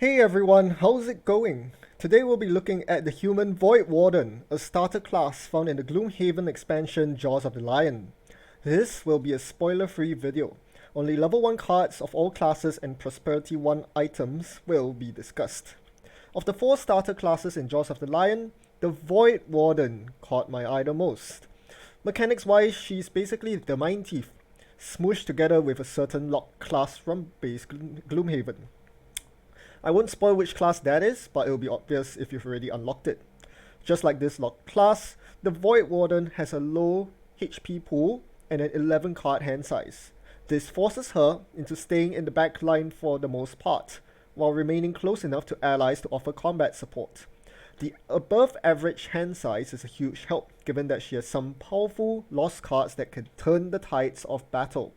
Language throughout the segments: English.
Hey everyone, how's it going? Today we'll be looking at the human Voidwarden, a starter class found in the Gloomhaven expansion Jaws of the Lion. This will be a spoiler-free video. Only level 1 cards of all classes and Prosperity 1 items will be discussed. Of the 4 starter classes in Jaws of the Lion, the Voidwarden caught my eye the most. Mechanics-wise, she's basically the Mind Thief, smooshed together with a certain locked class from base Gloomhaven. I won't spoil which class that is, but it'll be obvious if you've already unlocked it. Just like this locked class, the Voidwarden has a low HP pool and an 11 card hand size. This forces her into staying in the back line for the most part, while remaining close enough to allies to offer combat support. The above average hand size is a huge help, given that she has some powerful lost cards that can turn the tides of battle.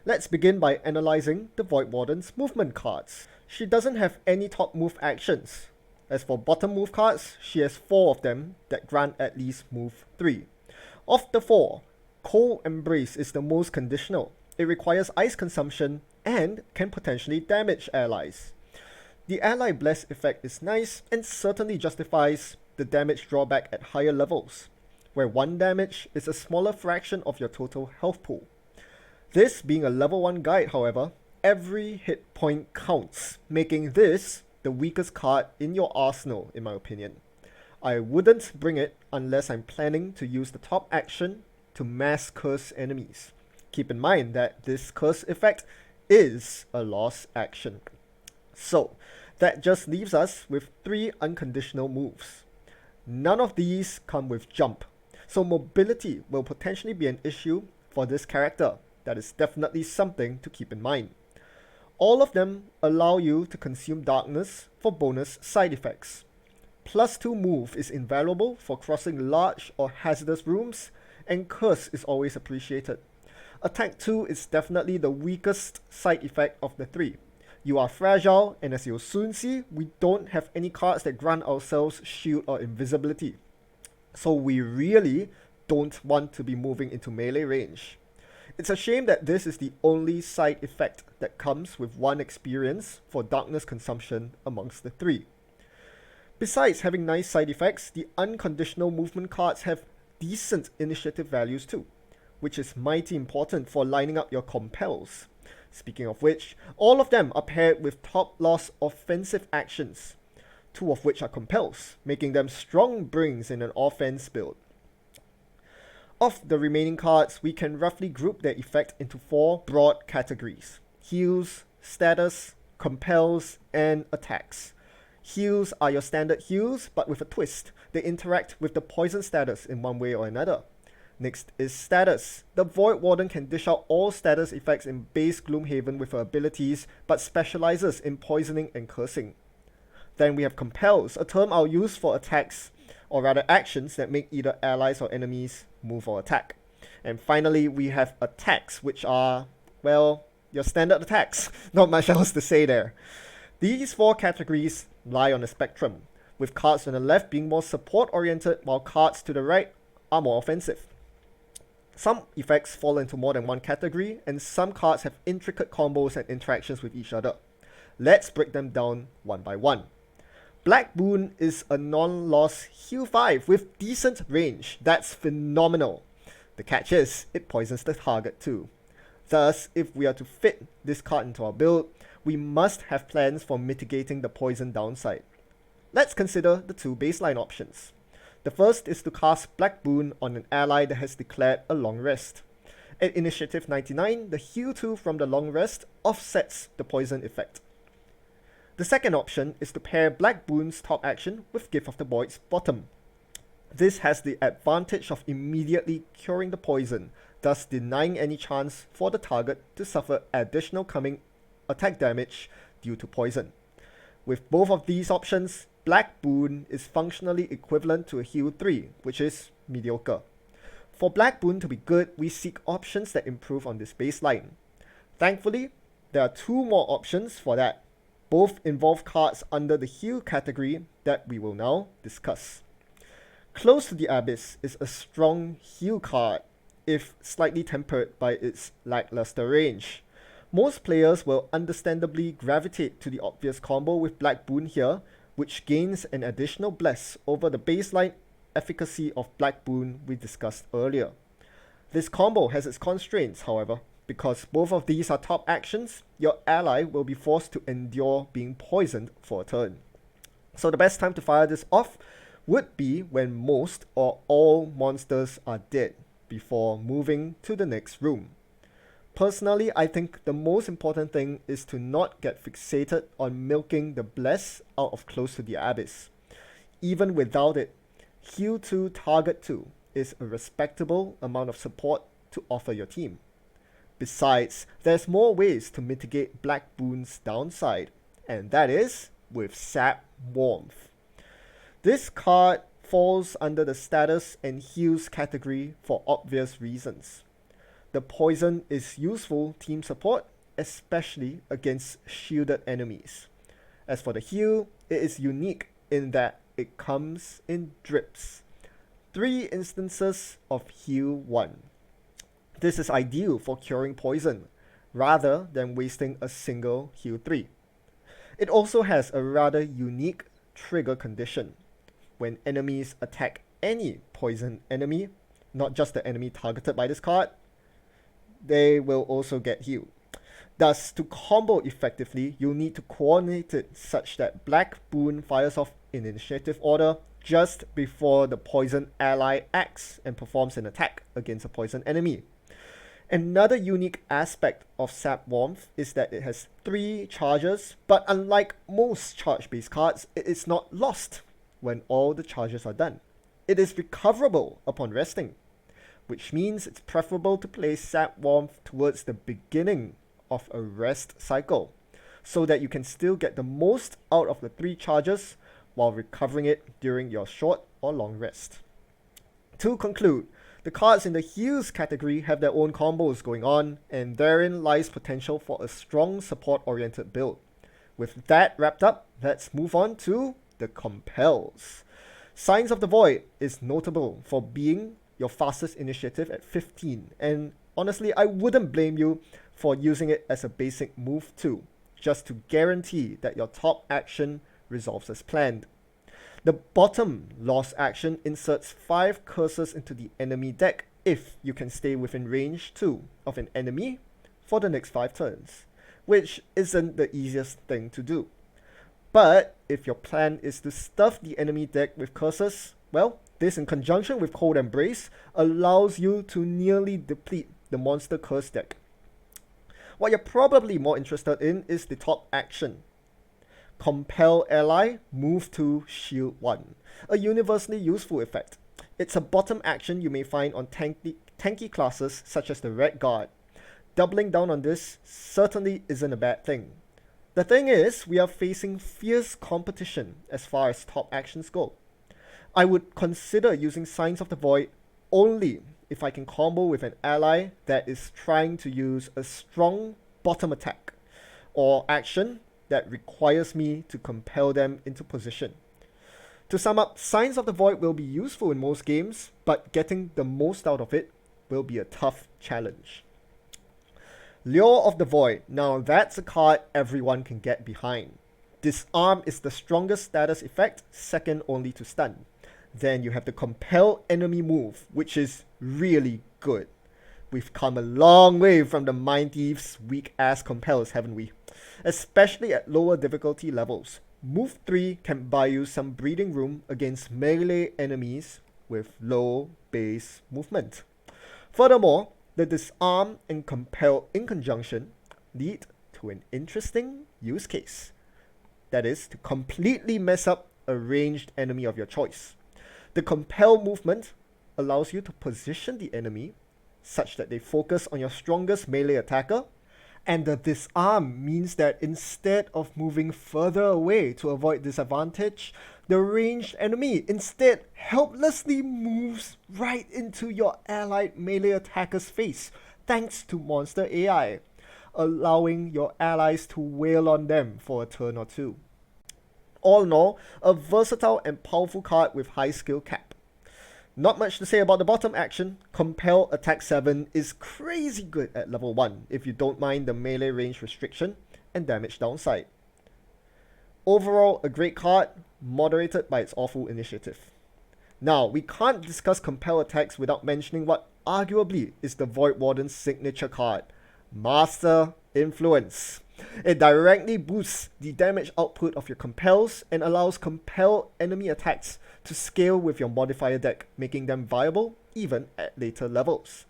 Let's begin by analysing the Voidwarden's movement cards. She doesn't have any top move actions. As for bottom move cards, she has 4 of them that grant at least move 3. Of the 4, Cold Embrace is the most conditional. It requires ice consumption and can potentially damage allies. The Ally Bless effect is nice and certainly justifies the damage drawback at higher levels, where 1 damage is a smaller fraction of your total health pool. This being a level 1 guide, however, every hit point counts, making this the weakest card in your arsenal in my opinion. I wouldn't bring it unless I'm planning to use the top action to mass curse enemies. Keep in mind that this curse effect is a lost action. So, that just leaves us with 3 unconditional moves. None of these come with jump, so mobility will potentially be an issue for this character. That is definitely something to keep in mind. All of them allow you to consume darkness for bonus side effects. +2 move is invaluable for crossing large or hazardous rooms, and curse is always appreciated. Attack 2 is definitely the weakest side effect of the 3. You are fragile, and as you'll soon see, we don't have any cards that grant ourselves shield or invisibility. So we really don't want to be moving into melee range. It's a shame that this is the only side effect that comes with 1 experience for darkness consumption amongst the 3. Besides having nice side effects, the unconditional movement cards have decent initiative values too, which is mighty important for lining up your compels. Speaking of which, all of them are paired with top loss offensive actions, 2 of which are compels, making them strong brings in an offense build. Of the remaining cards, we can roughly group their effect into 4 broad categories: heals, status, compels, and attacks. Heals are your standard heals, but with a twist. They interact with the poison status in one way or another. Next is status. The Voidwarden can dish out all status effects in base Gloomhaven with her abilities, but specializes in poisoning and cursing. Then we have compels, a term I'll use for attacks, or rather actions that make either allies or enemies move or attack. And finally, we have attacks, which are, well, your standard attacks. Not much else to say there. These 4 categories lie on a spectrum, with cards on the left being more support-oriented, while cards to the right are more offensive. Some effects fall into more than 1 category, and some cards have intricate combos and interactions with each other. Let's break them down one by one. Black Boon is a non-loss heal 5 with decent range. That's phenomenal. The catch is, it poisons the target too. Thus, if we are to fit this card into our build, we must have plans for mitigating the poison downside. Let's consider the 2 baseline options. The first is to cast Black Boon on an ally that has declared a long rest. At initiative 99, the heal 2 from the long rest offsets the poison effect. The second option is to pair Black Boon's top action with Gift of the Void's bottom. This has the advantage of immediately curing the poison, thus denying any chance for the target to suffer additional coming attack damage due to poison. With both of these options, Black Boon is functionally equivalent to a heal 3, which is mediocre. For Black Boon to be good, we seek options that improve on this baseline. Thankfully, there are 2 more options for that. Both involve cards under the heal category that we will now discuss. Close to the Abyss is a strong heal card, if slightly tempered by its lackluster range. Most players will understandably gravitate to the obvious combo with Black Boon here, which gains an additional bless over the baseline efficacy of Black Boon we discussed earlier. This combo has its constraints, however. Because both of these are top actions, your ally will be forced to endure being poisoned for a turn. So the best time to fire this off would be when most or all monsters are dead before moving to the next room. Personally, I think the most important thing is to not get fixated on milking the bless out of Close to the Abyss. Even without it, heal 2 target 2 is a respectable amount of support to offer your team. Besides, there's more ways to mitigate Black Boon's downside, and that is with Sap Warmth. This card falls under the status and heals category for obvious reasons. The poison is useful team support, especially against shielded enemies. As for the heal, it is unique in that it comes in drips. 3 instances of heal 1. This is ideal for curing poison, rather than wasting a single heal 3. It also has a rather unique trigger condition. When enemies attack any poison enemy, not just the enemy targeted by this card, they will also get healed. Thus, to combo effectively, you'll need to coordinate it such that Black Boon fires off in initiative order just before the poison ally acts and performs an attack against a poison enemy. Another unique aspect of Sap Warmth is that it has 3 charges, but unlike most charge-based cards, it is not lost when all the charges are done. It is recoverable upon resting, which means it's preferable to play Sap Warmth towards the beginning of a rest cycle, so that you can still get the most out of the 3 charges while recovering it during your short or long rest. To conclude, the cards in the heals category have their own combos going on, and therein lies potential for a strong support-oriented build. With that wrapped up, let's move on to the compels. Signs of the Void is notable for being your fastest initiative at 15, and honestly, I wouldn't blame you for using it as a basic move too, just to guarantee that your top action resolves as planned. The bottom lost action inserts 5 curses into the enemy deck if you can stay within range 2 of an enemy for the next 5 turns, which isn't the easiest thing to do. But if your plan is to stuff the enemy deck with curses, well, this in conjunction with Cold Embrace allows you to nearly deplete the monster curse deck. What you're probably more interested in is the top action. Compel ally, move to shield 1. A universally useful effect. It's a bottom action you may find on tanky classes such as the Red Guard. Doubling down on this certainly isn't a bad thing. The thing is, we are facing fierce competition as far as top actions go. I would consider using Signs of the Void only if I can combo with an ally that is trying to use a strong bottom attack or action that requires me to compel them into position. To sum up, Signs of the Void will be useful in most games, but getting the most out of it will be a tough challenge. Lure of the Void. Now that's a card everyone can get behind. Disarm is the strongest status effect, second only to stun. Then you have the Compel enemy move, which is really good. We've come a long way from the Mind Thief's weak-ass compels, haven't we? Especially at lower difficulty levels. Move 3 can buy you some breathing room against melee enemies with low base movement. Furthermore, the Disarm and Compel in conjunction lead to an interesting use case. That is, to completely mess up a ranged enemy of your choice. The Compel movement allows you to position the enemy such that they focus on your strongest melee attacker, and the Disarm means that instead of moving further away to avoid disadvantage, the ranged enemy instead helplessly moves right into your allied melee attacker's face thanks to monster AI, allowing your allies to wail on them for a turn or 2. All in all, a versatile and powerful card with high skill cap. Not much to say about the bottom action. Compel Attack 7 is crazy good at level 1 if you don't mind the melee range restriction and damage downside. Overall, a great card, moderated by its awful initiative. Now, we can't discuss Compel attacks without mentioning what arguably is the Voidwarden's signature card, Master Influence. It directly boosts the damage output of your compels and allows compel enemy attacks to scale with your modifier deck, making them viable even at later levels.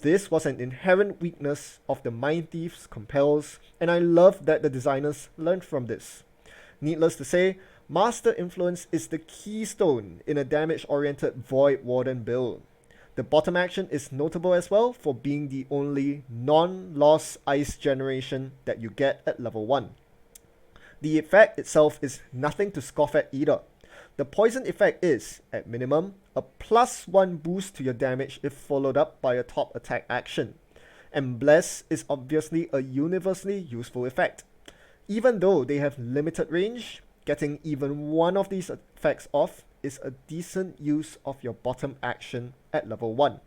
This was an inherent weakness of the Mind Thief's compels, and I love that the designers learned from this. Needless to say, Master Influence is the keystone in a damage-oriented Voidwarden build. The bottom action is notable as well for being the only non-loss ice generation that you get at level 1. The effect itself is nothing to scoff at either. The poison effect is, at minimum, a +1 boost to your damage if followed up by a top attack action. And Bless is obviously a universally useful effect. Even though they have limited range, getting even one of these effects off is a decent use of your bottom action at level 1.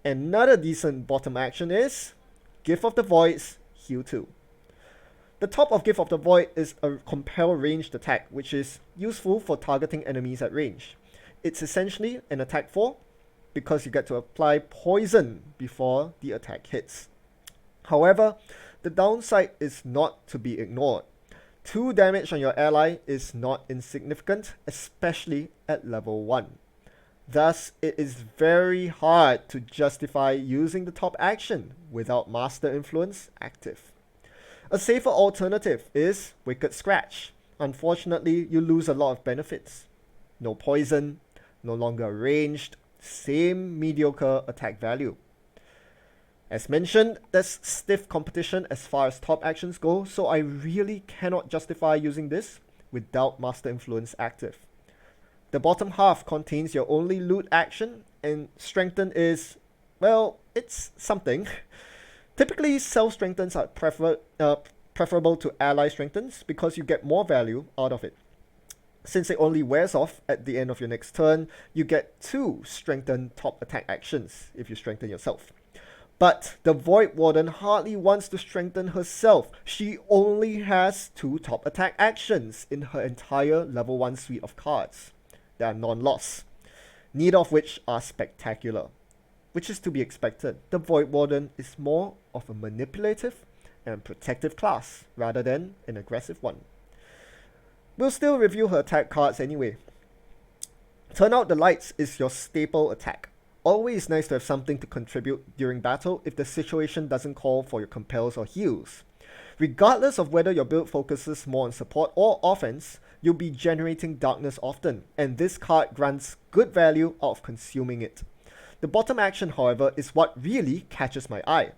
Another decent bottom action is Gift of the Void's Heal 2. The top of Gift of the Void is a compel ranged attack, which is useful for targeting enemies at range. It's essentially an attack 4 because you get to apply poison before the attack hits. However, the downside is not to be ignored. 2 damage on your ally is not insignificant, especially at level 1. Thus, it is very hard to justify using the top action without Master Influence active. A safer alternative is Wicked Scratch. Unfortunately, you lose a lot of benefits. No poison, no longer ranged, same mediocre attack value. As mentioned, there's stiff competition as far as top actions go, so I really cannot justify using this without Master Influence active. The bottom half contains your only loot action, and Strengthen is, well, it's something. Typically, self-strengthens are preferable to ally strengthens because you get more value out of it. Since it only wears off at the end of your next turn, you get 2 strengthen top attack actions if you strengthen yourself. But the Voidwarden hardly wants to strengthen herself. She only has 2 top attack actions in her entire level 1 suite of cards. They are non-loss, neither of which are spectacular. Which is to be expected. The Voidwarden is more of a manipulative and protective class rather than an aggressive one. We'll still review her attack cards anyway. Turn Out the Lights is your staple attack. Always nice to have something to contribute during battle if the situation doesn't call for your compels or heals. Regardless of whether your build focuses more on support or offense, you'll be generating darkness often, and this card grants good value out of consuming it. The bottom action, however, is what really catches my eye.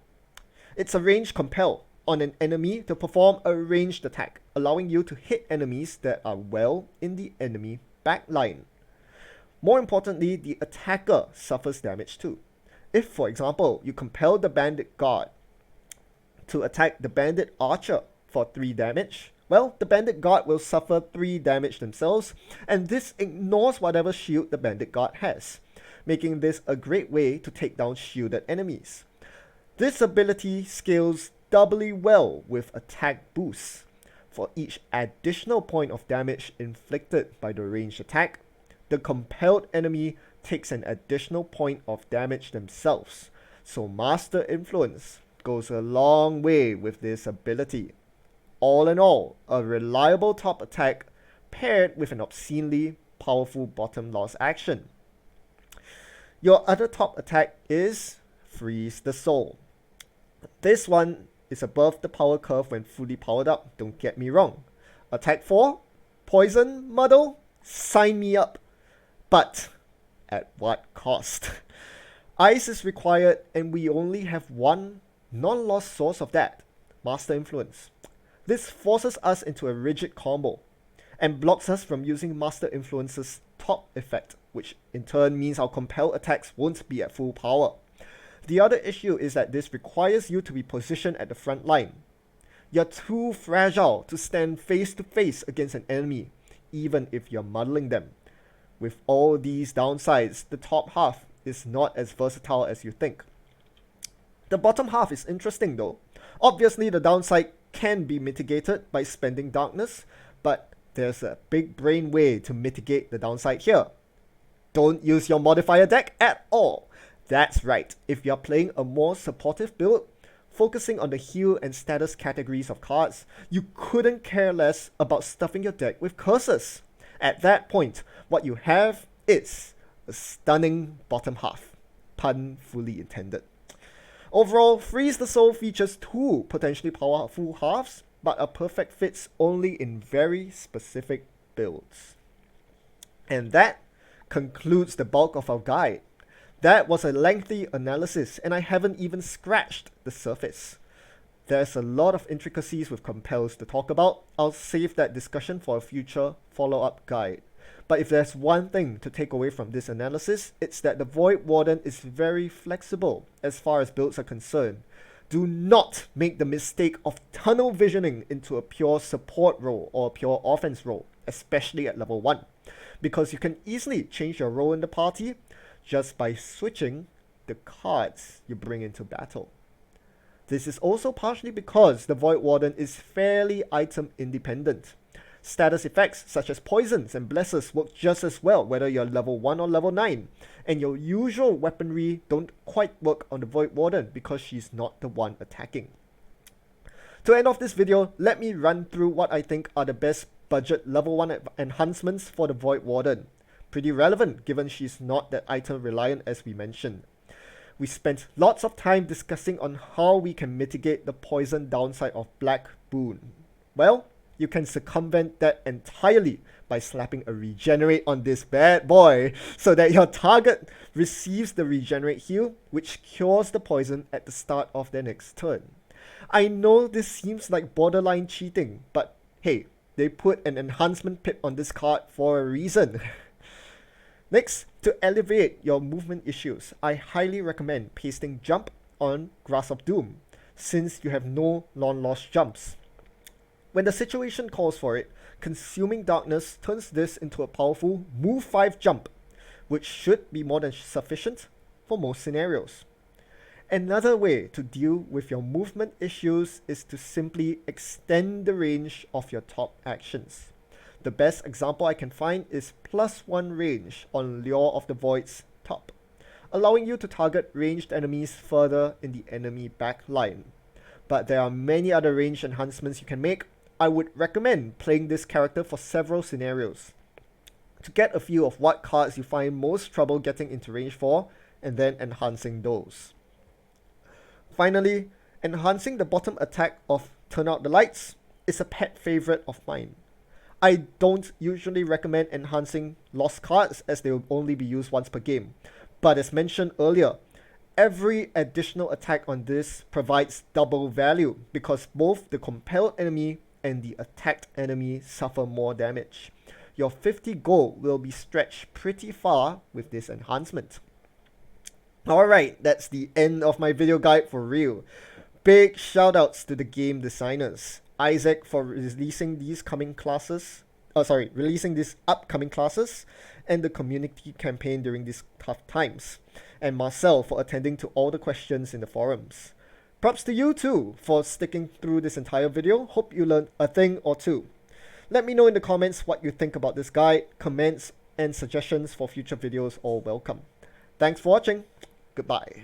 It's a ranged compel on an enemy to perform a ranged attack, allowing you to hit enemies that are well in the enemy backline. More importantly, the attacker suffers damage too. If, for example, you compel the Bandit Guard to attack the Bandit Archer for 3 damage, well, the Bandit Guard will suffer 3 damage themselves, and this ignores whatever shield the Bandit Guard has, making this a great way to take down shielded enemies. This ability scales doubly well with attack boosts. For each additional point of damage inflicted by the ranged attack, the compelled enemy takes an additional point of damage themselves, so Master Influence goes a long way with this ability. All in all, a reliable top attack paired with an obscenely powerful bottom loss action. Your other top attack is Freeze the Soul. This one is above the power curve when fully powered up, don't get me wrong. Attack 4, Poison, Muddle, sign me up. But at what cost? Ice is required and we only have one non-loss source of that, Master Influence. This forces us into a rigid combo and blocks us from using Master Influence's top effect, which in turn means our compel attacks won't be at full power. The other issue is that this requires you to be positioned at the front line. You're too fragile to stand face to face against an enemy, even if you're muddling them. with all these downsides, the top half is not as versatile as you think. The bottom half is interesting though. Obviously, the downside can be mitigated by spending darkness, but there's a big brain way to mitigate the downside here. Don't use your modifier deck at all. That's right, if you're playing a more supportive build, focusing on the heal and status categories of cards, you couldn't care less about stuffing your deck with curses. At that point, what you have is a stunning bottom half. Pun fully intended. Overall, Freeze the Soul features two potentially powerful halves, but a perfect fits only in very specific builds. And that concludes the bulk of our guide. That was a lengthy analysis, and I haven't even scratched the surface. There's a lot of intricacies with compels to talk about. I'll save that discussion for a future follow-up guide. But if there's one thing to take away from this analysis, it's that the Voidwarden is very flexible as far as builds are concerned. Do not make the mistake of tunnel visioning into a pure support role or a pure offense role, especially at level 1, because you can easily change your role in the party just by switching the cards you bring into battle. This is also partially because the Voidwarden is fairly item independent. Status effects such as poisons and blesses work just as well whether you're level 1 or level 9, and your usual weaponry don't quite work on the Voidwarden because she's not the one attacking. To end off this video, let me run through what I think are the best budget level 1 enhancements for the Voidwarden. Pretty relevant given she's not that item reliant as we mentioned. We spent lots of time discussing on how we can mitigate the poison downside of Black Boon. Well, you can circumvent that entirely by slapping a regenerate on this bad boy so that your target receives the regenerate heal, which cures the poison at the start of their next turn. I know this seems like borderline cheating, but hey, they put an enhancement pip on this card for a reason. Next, to alleviate your movement issues, I highly recommend pasting Jump on Grasp of Doom, since you have no non-lost jumps. When the situation calls for it, Consuming Darkness turns this into a powerful Move 5 jump, which should be more than sufficient for most scenarios. Another way to deal with your movement issues is to simply extend the range of your top actions. The best example I can find is +1 range on Lure of the Void's top, allowing you to target ranged enemies further in the enemy back line. But there are many other range enhancements you can make. I would recommend playing this character for several scenarios to get a feel of what cards you find most trouble getting into range for, and then enhancing those. Finally, enhancing the bottom attack of Turn Out the Lights is a pet favorite of mine. I don't usually recommend enhancing lost cards as they will only be used once per game, but as mentioned earlier, every additional attack on this provides double value because both the compelled enemy and the attacked enemy suffer more damage. Your 50 gold will be stretched pretty far with this enhancement. Alright, that's the end of my video guide for real. Big shoutouts to the game designers. Isaac for releasing these upcoming classes, and the community campaign during these tough times, and Marcel for attending to all the questions in the forums. Props to you too for sticking through this entire video. Hope you learned a thing or two. Let me know in the comments what you think about this guide. Comments and suggestions for future videos all welcome. Thanks for watching. Goodbye.